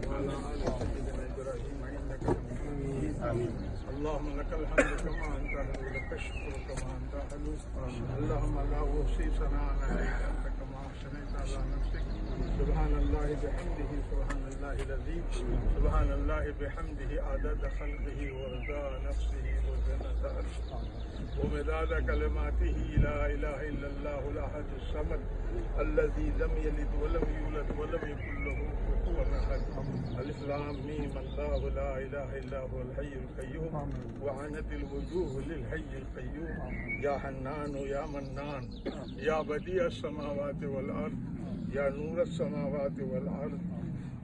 وعلى آل سيدنا إبراهيم إنك حميد مجيد. اللهم لك الحمد كما أنت أهل ولك الشكر كما أنت أهل. اللهم لا أحصي ثناء عليك أنت كما أثنيت على نفسك. سبحان الله بحمده سبحان الله العظيم. سبحان الله بحمده عدد خلقه ورضا نفسه وزنة عرشه ومداد كلماته. لا إله إلا الله الأحد الصمد الذي لم يلد ولم يولد ولم يكن له كفوا أحد. ألف لام ميم الله لا إله إلا هو الحي القيوم وعنت الوجوه للحي القيوم. يا حنان يا منان يا بديع السماوات والأرض يا نور السماوات والأرض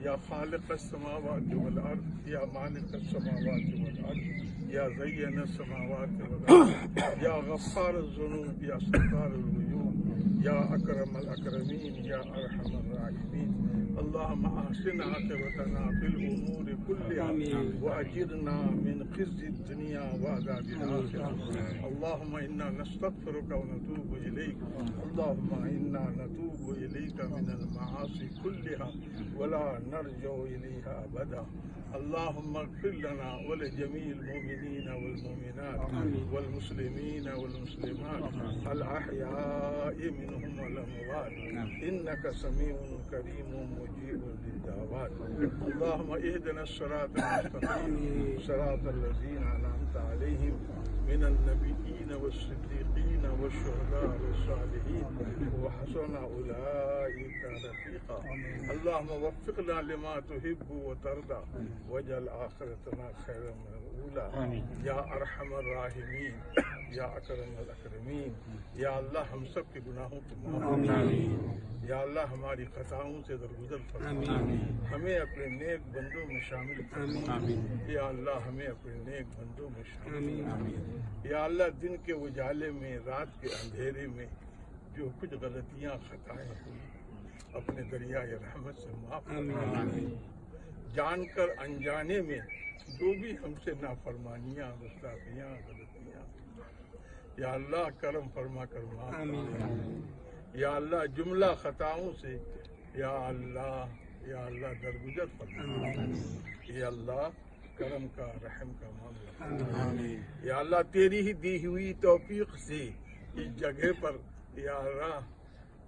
يا خالق السماوات والأرض يا مالك السماوات والأرض يا زين السماوات والأرض يا غفار الذنوب يا ستار الغيوب يا أكرم الأكرمين يا أرحم الراحمين. اللهم أحسن عاقبتنا في الأمور كلها وأجرنا من خزي الدنيا وعذاب الآخرة. اللهم إنا نستغفرك ونتوب إليك. اللهم إنا نتوب إليك من المعاصي كلها ولا نرجع إليها أبدا. اللهم اغفر لنا ولجميع المؤمنين والمؤمنات والمسلمين والمسلمات الأحياء منهم والأموات إنك سميع كريم مجيب للدعوات. اللهم اهدنا الصراط المستقيم صراط الذين أنعمت عليهم من النبيين والصديقين والشهداء والصالحين وحسن أولئك رفيقا. اللهم وفقنا لما تحب وترضى واجعل آخرتنا خيرا من الأولى. یا ارحم الراحمین یا اکرم الاکرمین. یا اللہ ہم سب کے گناہوں کو معاف فرما. یا اللہ ہماری خطاؤں سے درگزر فرما. ہمیں اپنے نیک بندوں میں شامل فرما. یا اللہ ہمیں اپنے نیک بندوں میں شامل فرما. یا اللہ دن کے اجالے میں رات کے اندھیرے میں جو کچھ غلطیاں خطائیں ہوئی اپنے دریائے رحمت سے معاف فرما. جان کر انجانے میں جو بھی ہم سے نافرمانیاں گستاخیاں غلطیاں یا اللہ کرم فرما کر معاف فرما. یا اللہ جملہ خطاؤں سے یا اللہ درگزر فرما. یا اللہ کرم کا رحم کا معاملہ. یا اللہ تیری ہی دی ہوئی توفیق سے اس جگہ پر یا اللہ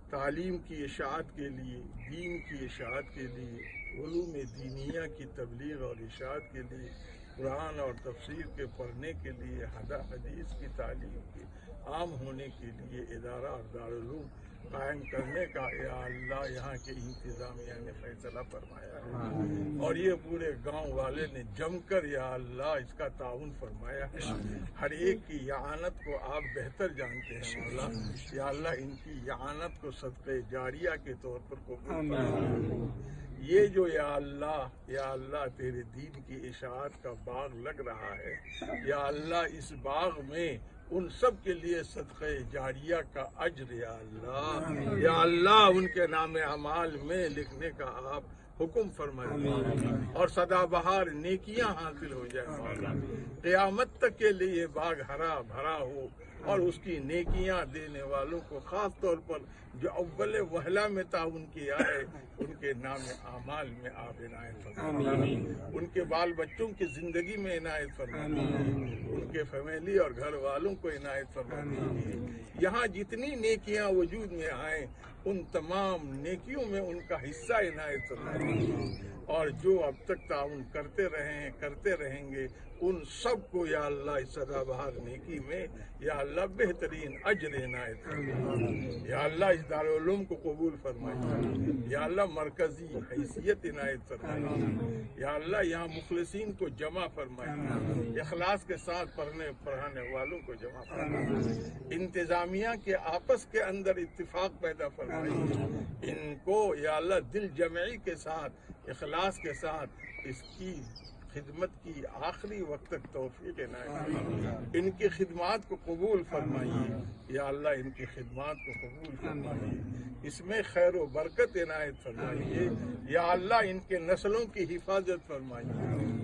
تعلیم کی اشاعت کے لیے دین کی اشاعت کے لیے علوم دینیہ کی تبلیغ اور اشاعت کے لیے قرآن اور تفسیر کے پڑھنے کے لیے حدیث کی تعلیم کے عام ہونے کے لیے ادارہ اور دارالعلوم قائم کرنے کا یا اللہ یہاں کے انتظامیہ نے فیصلہ فرمایا ہے اور یہ پورے گاؤں والے نے جم کر یا اللہ اس کا تعاون فرمایا ہے. ہر ایک کی اعانت کو آپ بہتر جانتے ہیں مولا. یا اللہ ان کی اعانت کو صدقہ جاریہ کے طور پر قبول فرما. یہ جو یا اللہ تیرے دین کی اشاعت کا باغ لگ رہا ہے یا اللہ اس باغ میں ان سب کے لیے صدقہ جاریہ کا اجر یا اللہ ان کے نام اعمال میں لکھنے کا آپ حکم فرمائے اور سدا بہار نیکیاں حاصل ہو جائے مولا. قیامت تک کے لیے باغ ہرا بھرا ہو اور اس کی نیکیاں دینے والوں کو خاص طور پر جو اول وہلہ میں تعاون کیا ہے ان کے نام اعمال میں آپ عنایت فرمائیے. ان کے بال بچوں کی زندگی میں عنایت فرمائیے. ان کے فیملی اور گھر والوں کو عنایت فرمائیے. یہاں جتنی نیکیاں وجود میں آئیں ان تمام نیکیوں میں ان کا حصہ عنایت فرمائیے. اور جو اب تک تعاون کرتے رہیں گے ان سب کو یا اللہ اس سدا بہار نیکی میں یا اللہ بہترین اجر عنایت فرمائیے. یا اللہ اس دارالعلوم کو قبول فرمائیے. یا اللہ مرکزی حیثیت عنایت فرمائیے. یا اللہ یہاں مخلصین کو جمع فرمائیے. اخلاص کے ساتھ پڑھانے والوں کو جمع فرمائیے. انتظامیہ کے آپس کے اندر اتفاق پیدا فرمائیے. ان کو یا اللہ دل جمعی کے ساتھ اخلاص کے ساتھ اس کی خدمت کی آخری وقت تک توفیق عنایت فرمائیے. ان کی خدمات کو قبول فرمائیے. یا اللہ ان کی خدمات کو قبول فرمائیے. اس میں خیر و برکت عنایت فرمائیے. یا اللہ ان کے نسلوں کی حفاظت فرمائیے.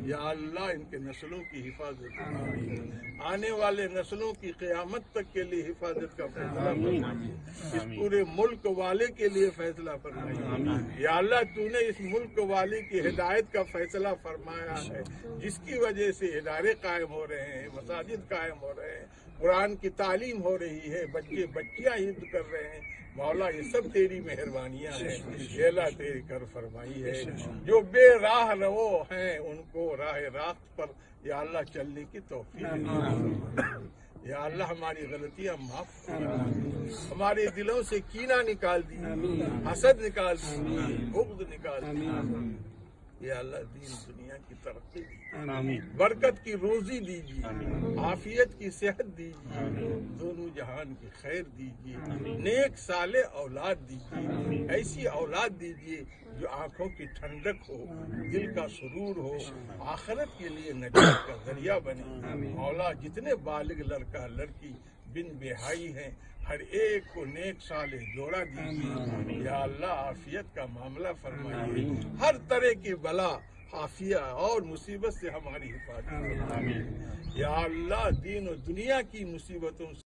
یا اللہ ان کے نسلوں کی حفاظت فرمائیے، آنے والے نسلوں کی قیامت تک کے لیے حفاظت کا فیصلہ فرمائیے، اس پورے ملک والے کے لیے فیصلہ فرمائیے۔ یا اللہ تو نے اس ملک والے کی ہدایت کا فیصلہ فرمایا ہے، جس کی وجہ سے ادارے قائم ہو رہے ہیں، مساجد قائم ہو رہے ہیں، قرآن کی تعلیم ہو رہی ہے، بچے بچیاں عید کر رہے ہیں۔ مولا یہ سب تیری مہربانیاں ہیں، یہ اللہ تیری کر فرمائی ہے۔ جو بے راہ رو ہیں ان کو راہ راست پر یا اللہ چلنے کی توفیق دے۔ یا اللہ ہماری غلطیاں معاف فرما، ہمارے دلوں سے کینہ نکال دی، حسد نکال دی، بغض نکال دی۔ یا اللہ دین دنیا کی ترقی دی، برکت کی روزی دیجیے، عافیت کی صحت دیجیے، دونوں جہان کی خیر دیجیے، نیک صالح اولاد دیجیے، ایسی اولاد دیجیے جو آنکھوں کی ٹھنڈک ہو، دل کا سرور ہو، آخرت کے لیے نجات کا ذریعہ بنے۔ مولا جتنے بالغ لڑکا لڑکی بن بہائی ہیں ہر ایک کو نیک صالح جوڑا دیجیے۔ یا اللہ عافیت کا معاملہ فرمائیے، ہر طرح کی بلا عافیہ اور مصیبت سے ہماری حفاظت فرمائیے۔ یا اللہ دین و دنیا کی مصیبتوں سے